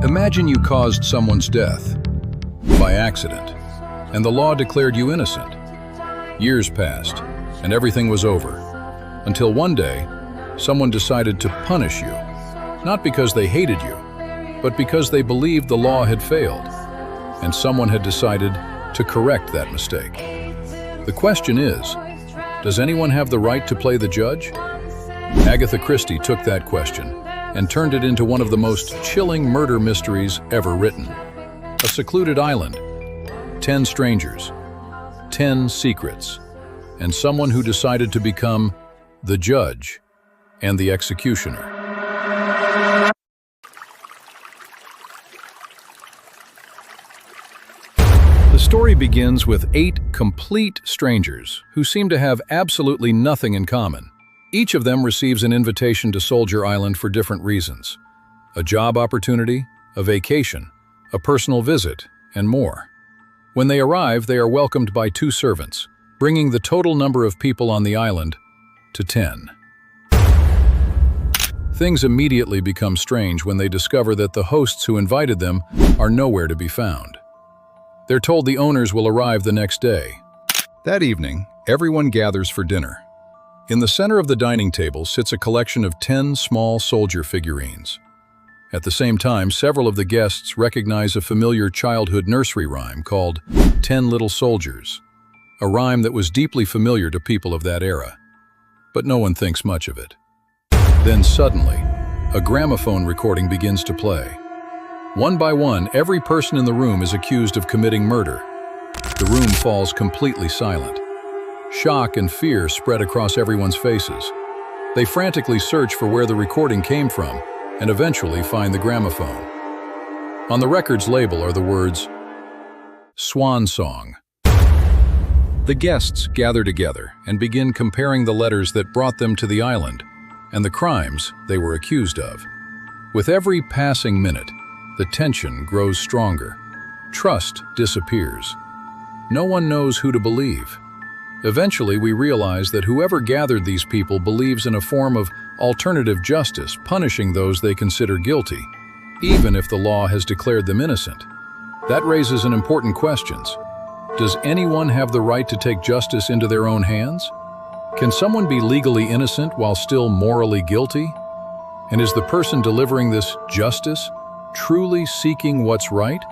Imagine you caused someone's death by accident, and the law declared you innocent. Years passed, and everything was over, until one day, someone decided to punish you, not because they hated you, but because they believed the law had failed, and someone had decided to correct that mistake. The question is, does anyone have the right to play the judge? Agatha Christie took that question and turned it into one of the most chilling murder mysteries ever written. A secluded island, 10 strangers, 10 secrets, and someone who decided to become the judge and the executioner. The story begins with 8 complete strangers who seem to have absolutely nothing in common. Each of them receives an invitation to Soldier Island for different reasons: a job opportunity, a vacation, a personal visit, and more. When they arrive, they are welcomed by 2 servants, bringing the total number of people on the island to 10. Things immediately become strange when they discover that the hosts who invited them are nowhere to be found. They're told the owners will arrive the next day. That evening, everyone gathers for dinner. In the center of the dining table sits a collection of 10 small soldier figurines. At the same time, several of the guests recognize a familiar childhood nursery rhyme called 10 Little Soldiers, a rhyme that was deeply familiar to people of that era. But no one thinks much of it. Then suddenly, a gramophone recording begins to play. One by one, every person in the room is accused of committing murder. The room falls completely silent. Shock and fear spread across everyone's faces. They frantically search for where the recording came from and eventually find the gramophone. On the record's label are the words, "Swan Song." The guests gather together and begin comparing the letters that brought them to the island and the crimes they were accused of. With every passing minute, the tension grows stronger. Trust disappears. No one knows who to believe. Eventually, we realize that whoever gathered these people believes in a form of alternative justice, punishing those they consider guilty, even if the law has declared them innocent. That raises an important question. Does anyone have the right to take justice into their own hands? Can someone be legally innocent while still morally guilty? And is the person delivering this justice truly seeking what's right,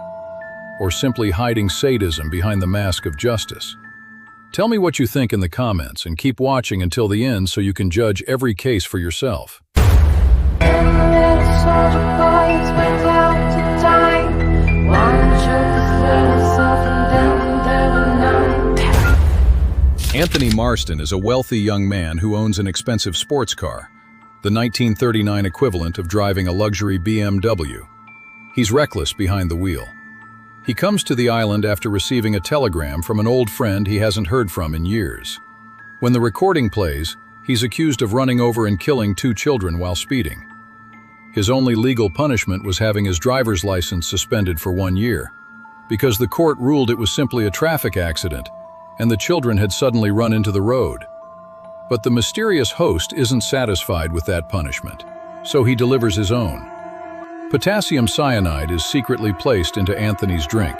or simply hiding sadism behind the mask of justice? Tell me what you think in the comments, and keep watching until the end so you can judge every case for yourself. Anthony Marston is a wealthy young man who owns an expensive sports car, the 1939 equivalent of driving a luxury BMW. He's reckless behind the wheel. He comes to the island after receiving a telegram from an old friend he hasn't heard from in years. When the recording plays, he's accused of running over and killing 2 children while speeding. His only legal punishment was having his driver's license suspended for 1 year, because the court ruled it was simply a traffic accident, and the children had suddenly run into the road. But the mysterious host isn't satisfied with that punishment, so he delivers his own. Potassium cyanide is secretly placed into Anthony's drink.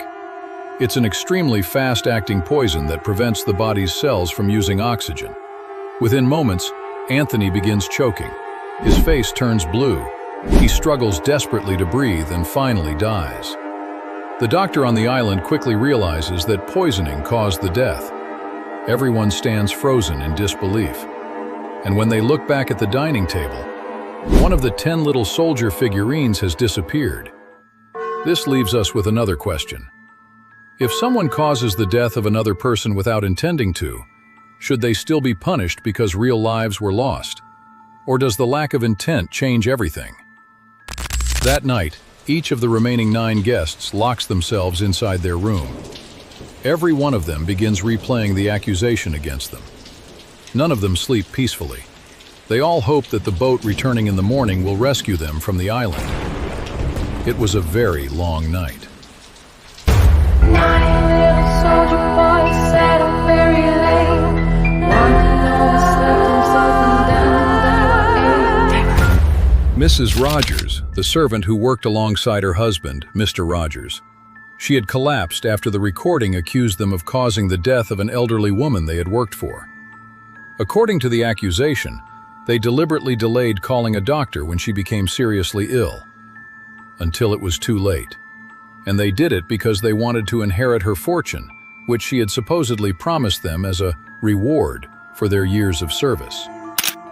It's an extremely fast-acting poison that prevents the body's cells from using oxygen. Within moments, Anthony begins choking. His face turns blue. He struggles desperately to breathe and finally dies. The doctor on the island quickly realizes that poisoning caused the death. Everyone stands frozen in disbelief. And when they look back at the dining table, one of the 10 little soldier figurines has disappeared. This leaves us with another question. If someone causes the death of another person without intending to, should they still be punished because real lives were lost? Or does the lack of intent change everything? That night, each of the remaining 9 guests locks themselves inside their room. Every one of them begins replaying the accusation against them. None of them sleep peacefully. They all hope that the boat returning in the morning will rescue them from the island. It was a very long night. 9 little soldier boys sat up very late. One always slept himself and then they were 8. Mrs. Rogers, the servant who worked alongside her husband, Mr. Rogers. She had collapsed after the recording accused them of causing the death of an elderly woman they had worked for. According to the accusation, they deliberately delayed calling a doctor when she became seriously ill, until it was too late. And they did it because they wanted to inherit her fortune, which she had supposedly promised them as a reward for their years of service.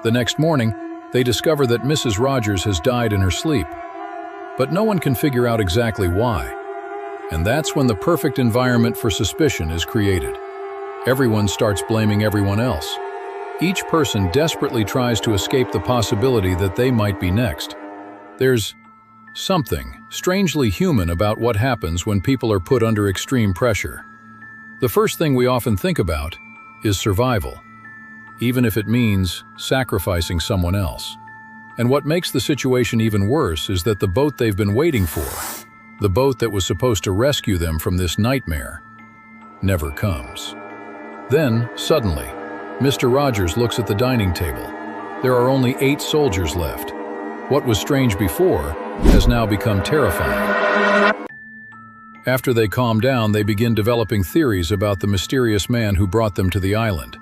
The next morning, they discover that Mrs. Rogers has died in her sleep, but no one can figure out exactly why. And that's when the perfect environment for suspicion is created. Everyone starts blaming everyone else. Each person desperately tries to escape the possibility that they might be next. There's something strangely human about what happens when people are put under extreme pressure. The first thing we often think about is survival, even if it means sacrificing someone else. And what makes the situation even worse is that the boat they've been waiting for, the boat that was supposed to rescue them from this nightmare, never comes. Then, suddenly, Mr. Rogers looks at the dining table. There are only 8 soldiers left. What was strange before has now become terrifying. After they calm down, they begin developing theories about the mysterious man who brought them to the island.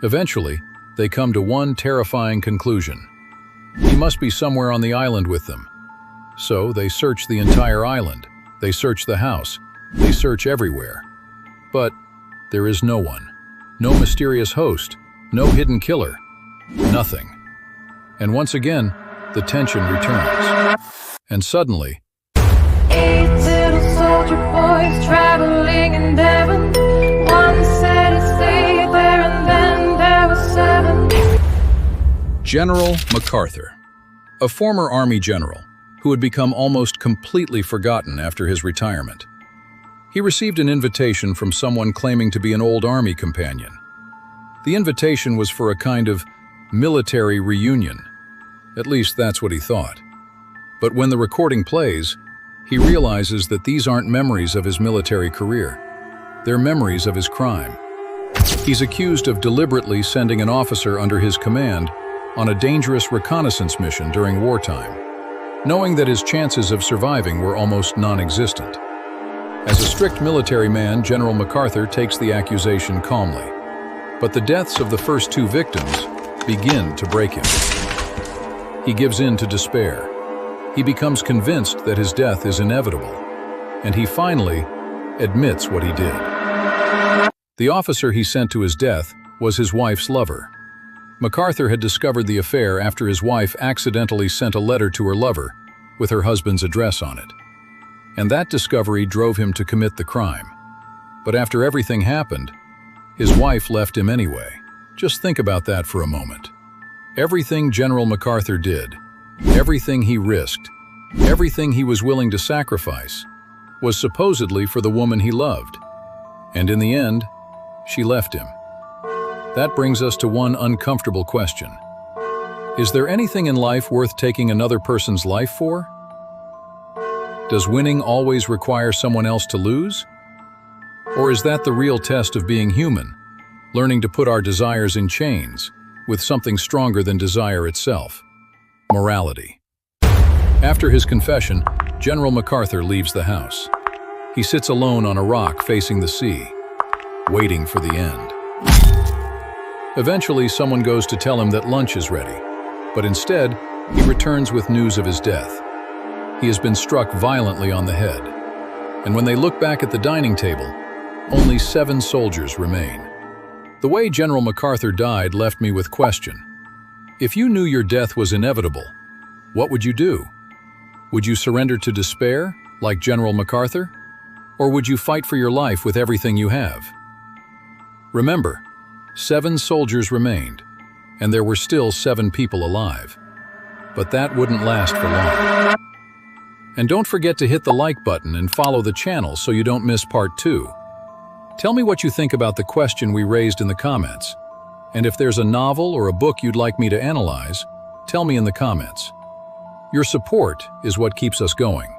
Eventually, they come to one terrifying conclusion. He must be somewhere on the island with them. So they search the entire island. They search the house. They search everywhere. But there is no one. No mysterious host. No hidden killer. Nothing. And once again, the tension returns. And suddenly, 8 little soldier boys traveling in Devon. One said to stay there, and then there were 7. General MacArthur, a former Army general who had become almost completely forgotten after his retirement. He received an invitation from someone claiming to be an old Army companion. The invitation was for a kind of military reunion. At least that's what he thought. But when the recording plays, he realizes that these aren't memories of his military career. They're memories of his crime. He's accused of deliberately sending an officer under his command on a dangerous reconnaissance mission during wartime, knowing that his chances of surviving were almost non-existent. As a strict military man, General MacArthur takes the accusation calmly. But the deaths of the first 2 victims begin to break him. He gives in to despair. He becomes convinced that his death is inevitable, and he finally admits what he did. The officer he sent to his death was his wife's lover. MacArthur had discovered the affair after his wife accidentally sent a letter to her lover with her husband's address on it. And that discovery drove him to commit the crime. But after everything happened, his wife left him anyway. Just think about that for a moment. Everything General MacArthur did, everything he risked, everything he was willing to sacrifice, was supposedly for the woman he loved. And in the end, she left him. That brings us to one uncomfortable question. Is there anything in life worth taking another person's life for? Does winning always require someone else to lose? Or is that the real test of being human, learning to put our desires in chains with something stronger than desire itself? Morality. After his confession, General MacArthur leaves the house. He sits alone on a rock facing the sea, waiting for the end. Eventually, someone goes to tell him that lunch is ready, but instead, he returns with news of his death. He has been struck violently on the head, and when they look back at the dining table, only 7 soldiers remain. The way General MacArthur died left me with question. If you knew your death was inevitable, what would you do? Would you surrender to despair, like General MacArthur? Or would you fight for your life with everything you have? Remember, 7 soldiers remained, and there were still 7 people alive. But that wouldn't last for long. And don't forget to hit the like button and follow the channel so you don't miss part 2. Tell me what you think about the question we raised in the comments. And if there's a novel or a book you'd like me to analyze, tell me in the comments. Your support is what keeps us going.